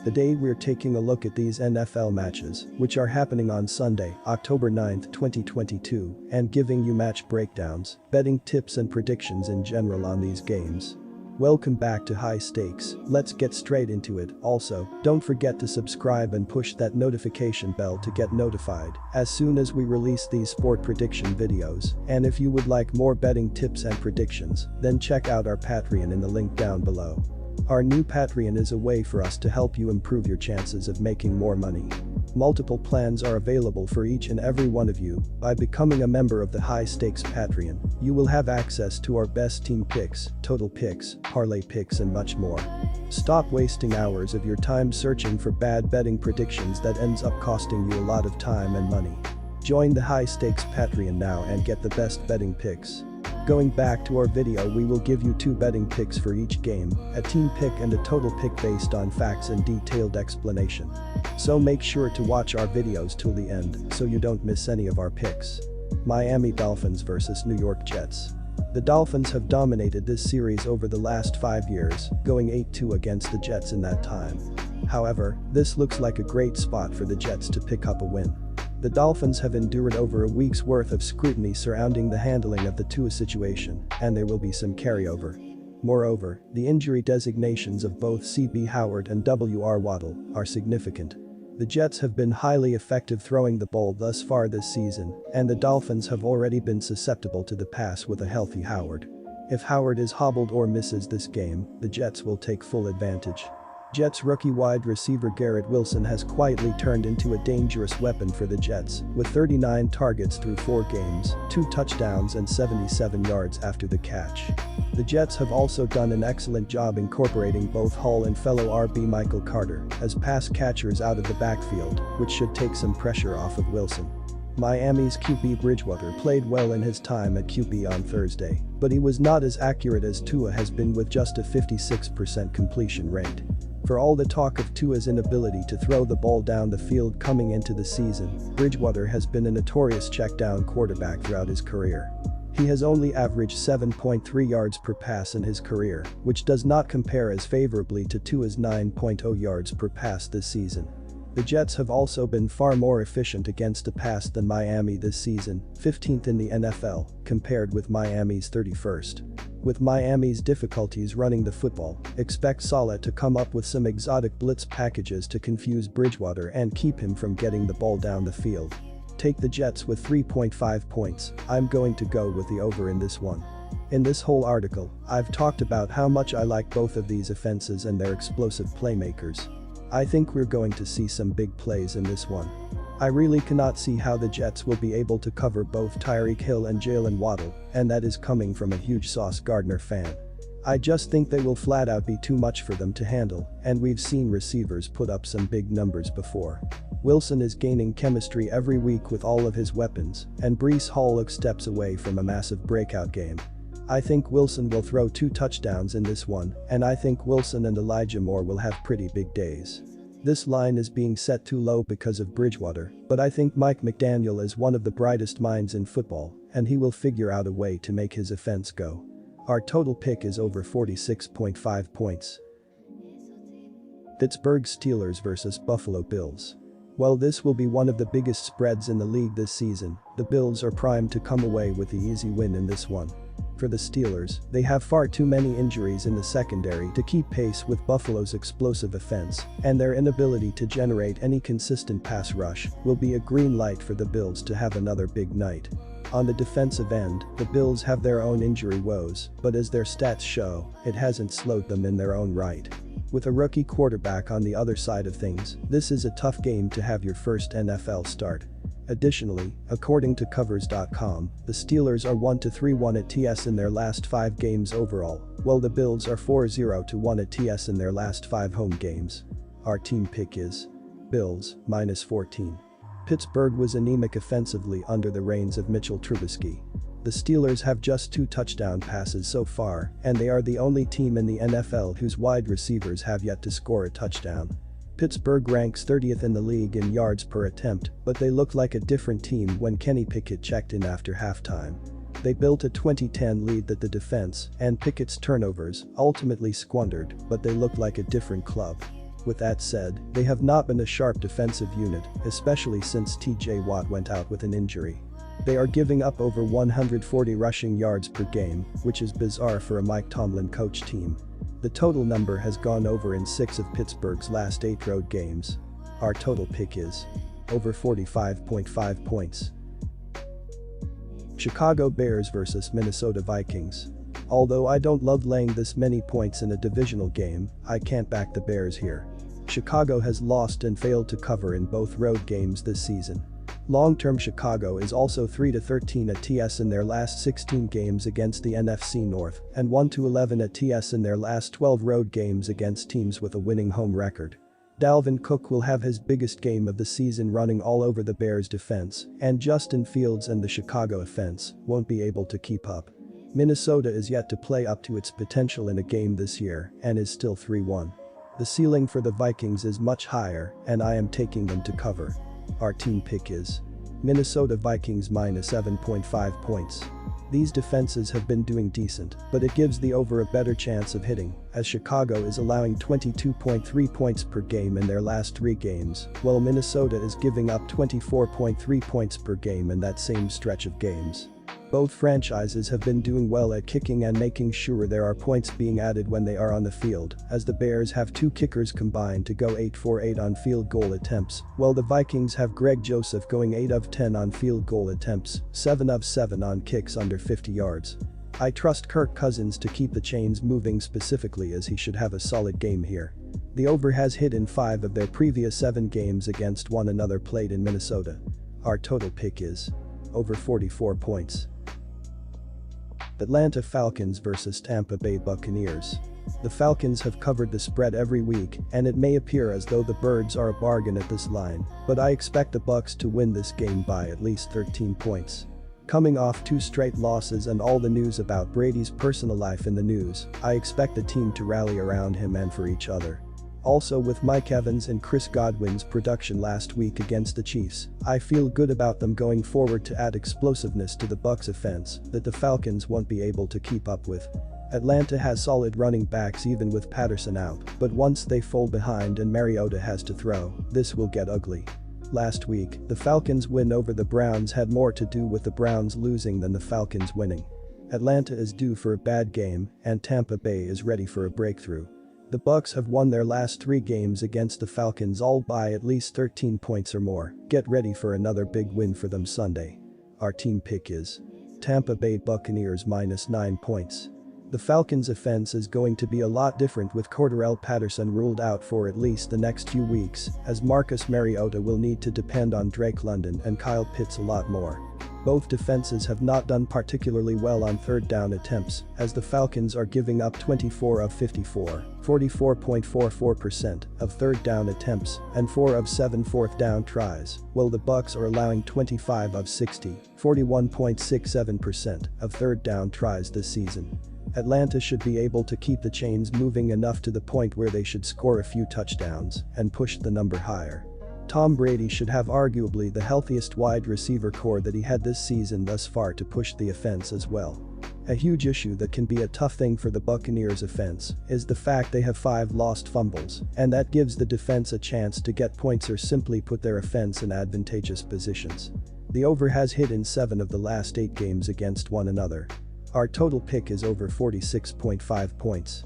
Today we're taking a look at these NFL matches, which are happening on Sunday, October 9, 2022, and giving you match breakdowns, betting tips and predictions in general on these games. Welcome back to High Stakes, let's get straight into it. Also, don't forget to subscribe and push that notification bell to get notified as soon as we release these sport prediction videos, and if you would like more betting tips and predictions, then check out our Patreon in the link down below. Our new Patreon is a way for us to help you improve your chances of making more money. Multiple plans are available for each and every one of you. By becoming a member of the High Stakes Patreon, you will have access to our best team picks, total picks, parlay picks and much more. Stop wasting hours of your time searching for bad betting predictions that ends up costing you a lot of time and money. Join the High Stakes Patreon now and get the best betting picks. Going back to our video, we will give you 2 betting picks for each game, a team pick and a total pick based on facts and detailed explanation. So make sure to watch our videos till the end so you don't miss any of our picks. Miami Dolphins vs New York Jets. The Dolphins have dominated this series over the last 5 years, going 8-2 against the Jets in that time. However, this looks like a great spot for the Jets to pick up a win. The Dolphins have endured over a week's worth of scrutiny surrounding the handling of the Tua situation, and there will be some carryover. Moreover, the injury designations of both C.B. Howard and W.R. Waddle are significant. The Jets have been highly effective throwing the ball thus far this season, and the Dolphins have already been susceptible to the pass with a healthy Howard. If Howard is hobbled or misses this game, the Jets will take full advantage. Jets rookie wide receiver Garrett Wilson has quietly turned into a dangerous weapon for the Jets, with 39 targets through 4 games, 2 touchdowns and 77 yards after the catch. The Jets have also done an excellent job incorporating both Hall and fellow RB Michael Carter as pass catchers out of the backfield, which should take some pressure off of Wilson. Miami's QB Bridgewater played well in his time at QB on Thursday, but he was not as accurate as Tua has been with just a 56% completion rate. For all the talk of Tua's inability to throw the ball down the field coming into the season, Bridgewater has been a notorious check-down quarterback throughout his career. He has only averaged 7.3 yards per pass in his career, which does not compare as favorably to Tua's 9.0 yards per pass this season. The Jets have also been far more efficient against the pass than Miami this season, 15th in the NFL, compared with Miami's 31st. With Miami's difficulties running the football, expect Saleh to come up with some exotic blitz packages to confuse Bridgewater and keep him from getting the ball down the field. Take the Jets with 3.5 points, I'm going to go with the over in this one. In this whole article, I've talked about how much I like both of these offenses and their explosive playmakers. I think we're going to see some big plays in this one. I really cannot see how the Jets will be able to cover both Tyreek Hill and Jalen Waddle, and that is coming from a huge Sauce Gardner fan. I just think they will flat out be too much for them to handle, and we've seen receivers put up some big numbers before. Wilson is gaining chemistry every week with all of his weapons, and Breece Hall looks steps away from a massive breakout game. I think Wilson will throw 2 touchdowns in this one, and I think Wilson and Elijah Moore will have pretty big days. This line is being set too low because of Bridgewater, but I think Mike McDaniel is one of the brightest minds in football, and he will figure out a way to make his offense go. Our total pick is over 46.5 points. Pittsburgh Steelers vs Buffalo Bills. While this will be one of the biggest spreads in the league this season, the Bills are primed to come away with the easy win in this one. For the Steelers, they have far too many injuries in the secondary to keep pace with Buffalo's explosive offense, and their inability to generate any consistent pass rush will be a green light for the Bills to have another big night. On the defensive end, the Bills have their own injury woes, but as their stats show, it hasn't slowed them in their own right. With a rookie quarterback on the other side of things, this is a tough game to have your first NFL start. Additionally, according to Covers.com, the Steelers are 1-3-1 at TS in their last 5 games overall, while the Bills are 4-0-1 at TS in their last 5 home games. Our team pick is Bills, -14. Pittsburgh was anemic offensively under the reins of Mitchell Trubisky. The Steelers have just 2 touchdown passes so far, and they are the only team in the NFL whose wide receivers have yet to score a touchdown. Pittsburgh ranks 30th in the league in yards per attempt, but they look like a different team when Kenny Pickett checked in after halftime. They built a 20-10 lead that the defense and Pickett's turnovers ultimately squandered, but they look like a different club. With that said, they have not been a sharp defensive unit, especially since TJ Watt went out with an injury. They are giving up over 140 rushing yards per game, which is bizarre for a Mike Tomlin coach team. The total number has gone over in 6 of Pittsburgh's last 8 road games. Our total pick is over 45.5 points. Chicago Bears vs Minnesota Vikings. Although I don't love laying this many points in a divisional game, I can't back the Bears here. Chicago has lost and failed to cover in both road games this season. Long-term Chicago is also 3-13 at TS in their last 16 games against the NFC North and 1-11 at TS in their last 12 road games against teams with a winning home record. Dalvin Cook will have his biggest game of the season running all over the Bears defense, and Justin Fields and the Chicago offense won't be able to keep up. Minnesota is yet to play up to its potential in a game this year and is still 3-1. The ceiling for the Vikings is much higher, and I am taking them to cover. Our team pick is Minnesota Vikings minus 7.5 points. These defenses have been doing decent, but it gives the over a better chance of hitting, as Chicago is allowing 22.3 points per game in their last 3 games, while Minnesota is giving up 24.3 points per game in that same stretch of games. Both franchises have been doing well at kicking and making sure there are points being added when they are on the field, as the Bears have 2 kickers combined to go 8 for 8 on field goal attempts, while the Vikings have Greg Joseph going 8 of 10 on field goal attempts, 7 of 7 on kicks under 50 yards. I trust Kirk Cousins to keep the chains moving, specifically as he should have a solid game here. The over has hit in 5 of their previous 7 games against one another played in Minnesota. Our total pick is over 44 points. Atlanta Falcons vs Tampa Bay Buccaneers. The Falcons have covered the spread every week, and it may appear as though the Birds are a bargain at this line, but I expect the Bucs to win this game by at least 13 points. Coming off 2 straight losses and all the news about Brady's personal life in the news, I expect the team to rally around him and for each other. Also, with Mike Evans and Chris Godwin's production last week against the Chiefs, I feel good about them going forward to add explosiveness to the Bucs offense that the Falcons won't be able to keep up with. Atlanta has solid running backs even with Patterson out, but once they fall behind and Mariota has to throw, this will get ugly. Last week, the Falcons' win over the Browns had more to do with the Browns losing than the Falcons winning. Atlanta is due for a bad game, and Tampa Bay is ready for a breakthrough. The Bucs have won their last 3 games against the Falcons all by at least 13 points or more. Get ready for another big win for them Sunday. Our team pick is Tampa Bay Buccaneers minus 9 points. The Falcons' offense is going to be a lot different with Cordarrelle Patterson ruled out for at least the next few weeks, as Marcus Mariota will need to depend on Drake London and Kyle Pitts a lot more. Both defenses have not done particularly well on third down attempts, as the Falcons are giving up 24 of 54, 44.44% of third down attempts, and 4 of 7 fourth down tries, while the Bucs are allowing 25 of 60, 41.67% of third down tries this season. Atlanta should be able to keep the chains moving enough to the point where they should score a few touchdowns and push the number higher. Tom Brady should have arguably the healthiest wide receiver core that he had this season thus far to push the offense as well. A huge issue that can be a tough thing for the Buccaneers offense is the fact they have 5 lost fumbles, and that gives the defense a chance to get points or simply put their offense in advantageous positions. The over has hit in 7 of the last 8 games against one another. Our total pick is over 46.5 points.